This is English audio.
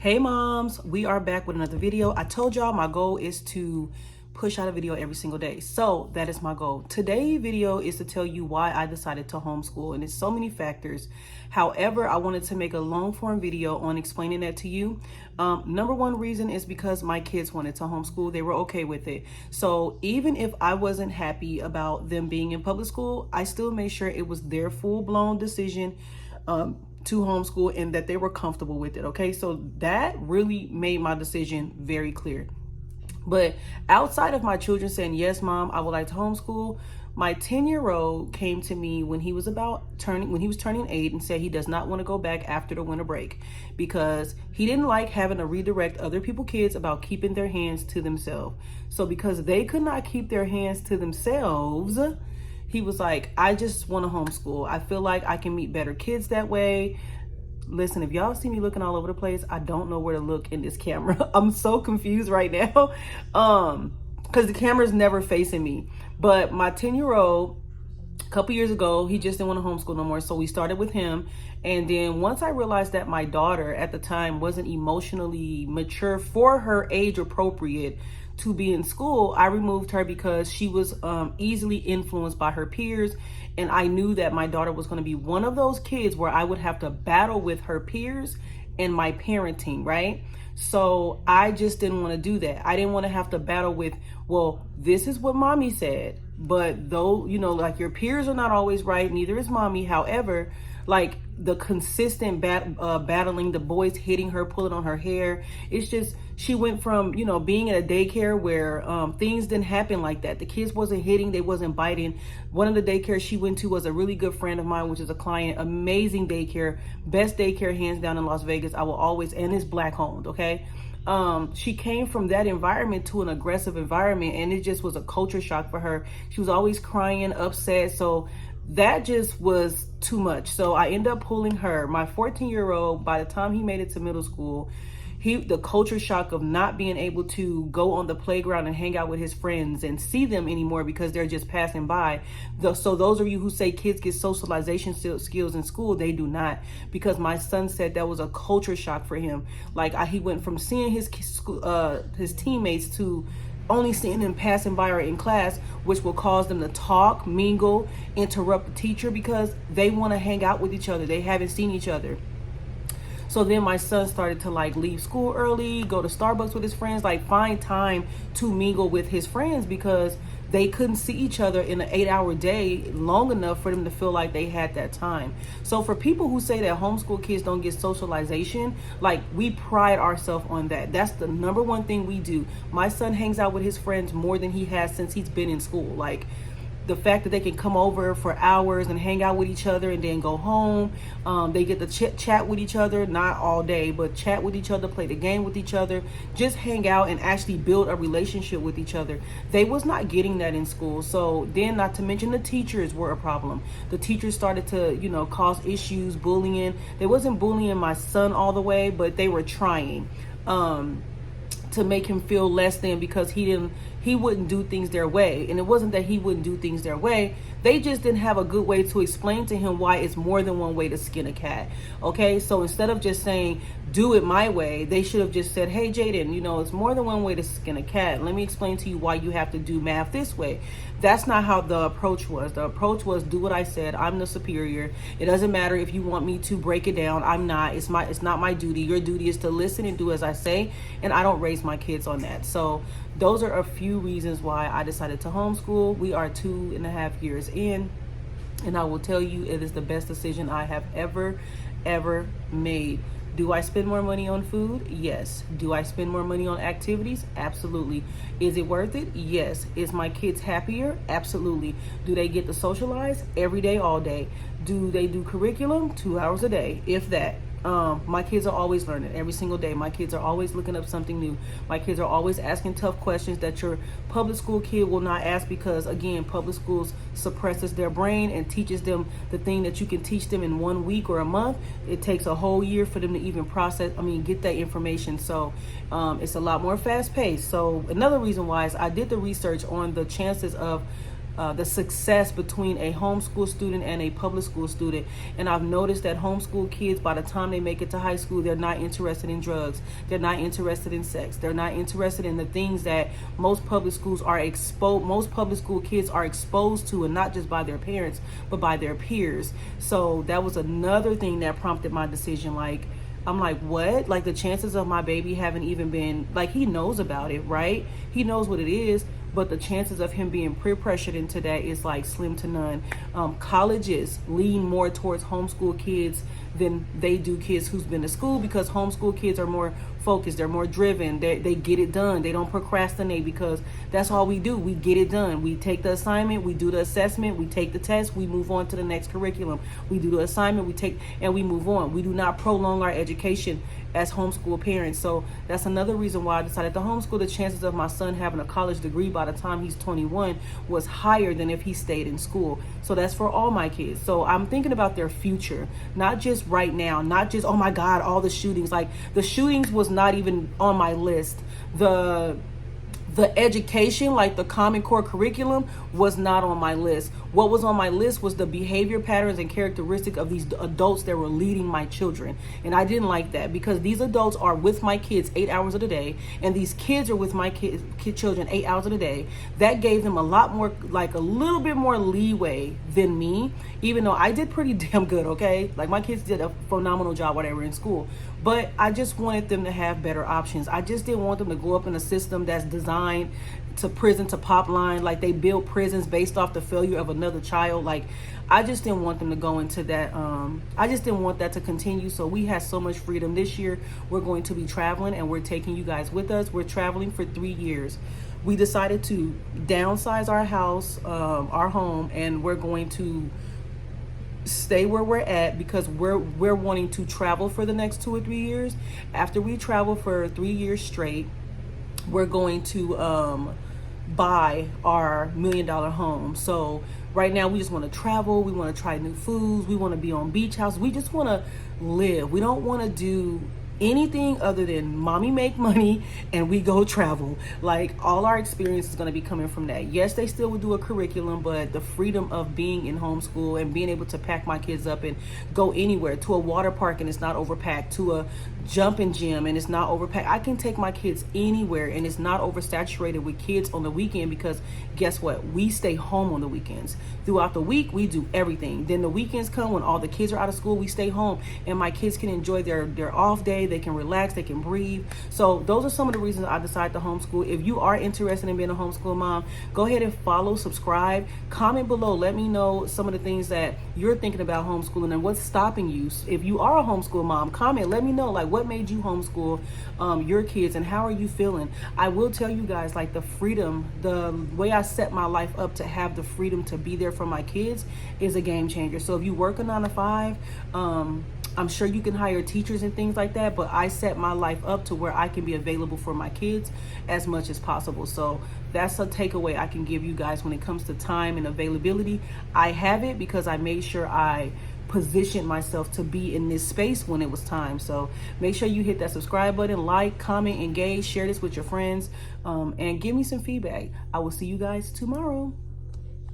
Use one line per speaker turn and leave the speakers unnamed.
Hey moms, we are back with another video. I told y'all my goal is to push out a video every single day. So that is my goal. Today's video is to tell you why I decided to homeschool, and it's so many factors. However, I wanted to make a long form video on explaining that to you. Number one reason is because my kids wanted to homeschool. They were okay with it. So even if I wasn't happy about them being in public school, I still made sure it was their full-blown decision to homeschool and that they were comfortable with it. Okay, so that really made my decision very clear. But outside of my children saying, yes, mom, I would like to homeschool, my 10-year-old came to me when he was turning 8 and said he does not want to go back after the winter break because he didn't like having to redirect other people's kids about keeping their hands to themselves. So because they could not keep their hands to themselves, he was like, I just want to homeschool. I feel like I can meet better kids that way. Listen, if y'all see me looking all over the place, I don't know where to look in this camera. I'm so confused right now because the camera's never facing me. But my 10-year-old, a couple years ago, he just didn't want to homeschool no more. So we started with him. And then once I realized that my daughter at the time wasn't emotionally mature for her age appropriate to be in school, I removed her because she was easily influenced by her peers. And I knew that my daughter was going to be one of those kids where I would have to battle with her peers and my parenting, right? So I just didn't want to do that. I didn't want to have to battle with, well, this is what mommy said. But though, you know, like your peers are not always right, neither is mommy. However, like the consistent battling, the boys hitting her, pulling on her hair. It's just, she went from, you know, being at a daycare where things didn't happen like that. The kids wasn't hitting, they wasn't biting. One of the daycares she went to was a really good friend of mine, which is a client, amazing daycare, best daycare hands down in Las Vegas. I will always, and it's black owned, okay? She came from that environment to an aggressive environment, and it just was a culture shock for her. She was always crying, upset. So that just was too much. So I ended up pulling her. My 14-year-old, by the time he made it to middle school, the culture shock of not being able to go on the playground and hang out with his friends and see them anymore because they're just passing by. So those of you who say kids get socialization skills in school, they do not, because my son said that was a culture shock for him. Like he went from seeing his teammates to only seeing them passing by or in class, which will cause them to talk, mingle, interrupt the teacher because they want to hang out with each other. They haven't seen each other. So then my son started to like leave school early, go to Starbucks with his friends, like find time to mingle with his friends because they couldn't see each other in an 8-hour day long enough for them to feel like they had that time. So for people who say that homeschool kids don't get socialization, like we pride ourselves on that. That's the number one thing we do. My son hangs out with his friends more than he has since he's been in school. Like the fact that they can come over for hours and hang out with each other and then go home. They get to chat with each other, not all day, but chat with each other, play the game with each other, just hang out and actually build a relationship with each other. They was not getting that in school. So then, not to mention the teachers were a problem. The teachers started to, you know, cause issues, bullying. They wasn't bullying my son all the way, but they were trying to make him feel less than because he wouldn't do things their way. And it wasn't that he wouldn't do things their way. They just didn't have a good way to explain to him why it's more than one way to skin a cat. Okay, so instead of just saying, do it my way, they should have just said, hey, Jaden, you know, it's more than one way to skin a cat. Let me explain to you why you have to do math this way. That's not how the approach was. The approach was, do what I said. I'm the superior. It doesn't matter if you want me to break it down. I'm not. It's not my duty. Your duty is to listen and do as I say. And I don't raise my kids on that. So those are a few reasons why I decided to homeschool. We are 2.5 years in, and I will tell you it is the best decision I have ever made. Do I spend more money on food? Yes. Do I spend more money on activities? Absolutely. Is it worth it? Yes. Is my kids happier? Absolutely. Do they get to socialize every day, all day? Do they do curriculum 2 hours a day, if that? My kids are always learning every single day. My kids are always looking up something new. My kids are always asking tough questions that your public school kid will not ask because, again, public schools suppresses their brain and teaches them the thing that you can teach them in 1 week or a month. It takes a whole year for them to even get that information. So it's a lot more fast paced. So another reason why is I did the research on the chances of the success between a homeschool student and a public school student. And I've noticed that homeschool kids, by the time they make it to high school, they're not interested in drugs. They're not interested in sex. They're not interested in the things that most public schools are exposed. Most public school kids are exposed to, and not just by their parents, but by their peers. So that was another thing that prompted my decision. Like, I'm like, what? Like, the chances of my baby haven't even been, like, he knows about it, right? He knows what it is, but the chances of him being peer pressured into that is like slim to none. Colleges lean more towards homeschool kids than they do kids who's been to school, because homeschool kids are more focused, they're more driven, they get it done, they don't procrastinate, because that's all we do. We get it done. We take the assignment, we do the assessment, we take the test, we move on to the next curriculum. We do the assignment, we take, and we move on. We do not prolong our education as homeschool parents. So that's another reason why I decided to homeschool. The chances of my son having a college degree by the time he's 21 was higher than if he stayed in school. So that's for all my kids. So I'm thinking about their future, not just right now, not just, oh my God, all the shootings. Like, the shootings was not even on my list. The education, like the Common Core curriculum, was not on my list. What was on my list was the behavior patterns and characteristic of these adults that were leading my children. And I didn't like that, because these adults are with my kids 8 hours of the day, and these kids are with my children 8 hours of the day. That gave them a lot more, like a little bit more leeway than me, even though I did pretty damn good, okay? Like, my kids did a phenomenal job while they were in school. But I just wanted them to have better options. I just didn't want them to grow up in a system that's designed to prison to pop line. Like, they build prisons based off the failure of another child. Like, I just didn't want them to go into that. I just didn't want that to continue. So we had so much freedom. This year, we're going to be traveling, and we're taking you guys with us. We're traveling for 3 years. We decided to downsize our house, our home, and we're going to stay where we're at, because we're wanting to travel for the next 2 or 3 years. After we travel for 3 years straight, we're going to buy our $1 million home. So right now we just want to travel, we want to try new foods, we want to be on beach house, we just want to live. We don't want to do anything other than mommy make money and we go travel. Like, all our experience is going to be coming from that. Yes, they still would do a curriculum, but the freedom of being in homeschool and being able to pack my kids up and go anywhere, to a water park and it's not overpacked, to a jumping gym and it's not overpacked. I can take my kids anywhere and it's not oversaturated with kids on the weekend, because guess what? We stay home on the weekends. Throughout the week, we do everything. Then the weekends come when all the kids are out of school, we stay home and my kids can enjoy their off day. They can relax, they can breathe. So those are some of the reasons I decided to homeschool. If you are interested in being a homeschool mom, go ahead and follow, subscribe, comment below. Let me know some of the things that you're thinking about homeschooling and what's stopping you. If you are a homeschool mom, comment, let me know, like, what made you homeschool your kids and how are you feeling? I will tell you guys, like, the freedom, the way I set my life up to have the freedom to be there for my kids is a game changer. So if you work a 9 to 5, I'm sure you can hire teachers and things like that, but I set my life up to where I can be available for my kids as much as possible. So that's a takeaway I can give you guys when it comes to time and availability. I have it because I made sure I positioned myself to be in this space when it was time. So make sure you hit that subscribe button, like, comment, engage, share this with your friends, and give me some feedback. I will see you guys tomorrow.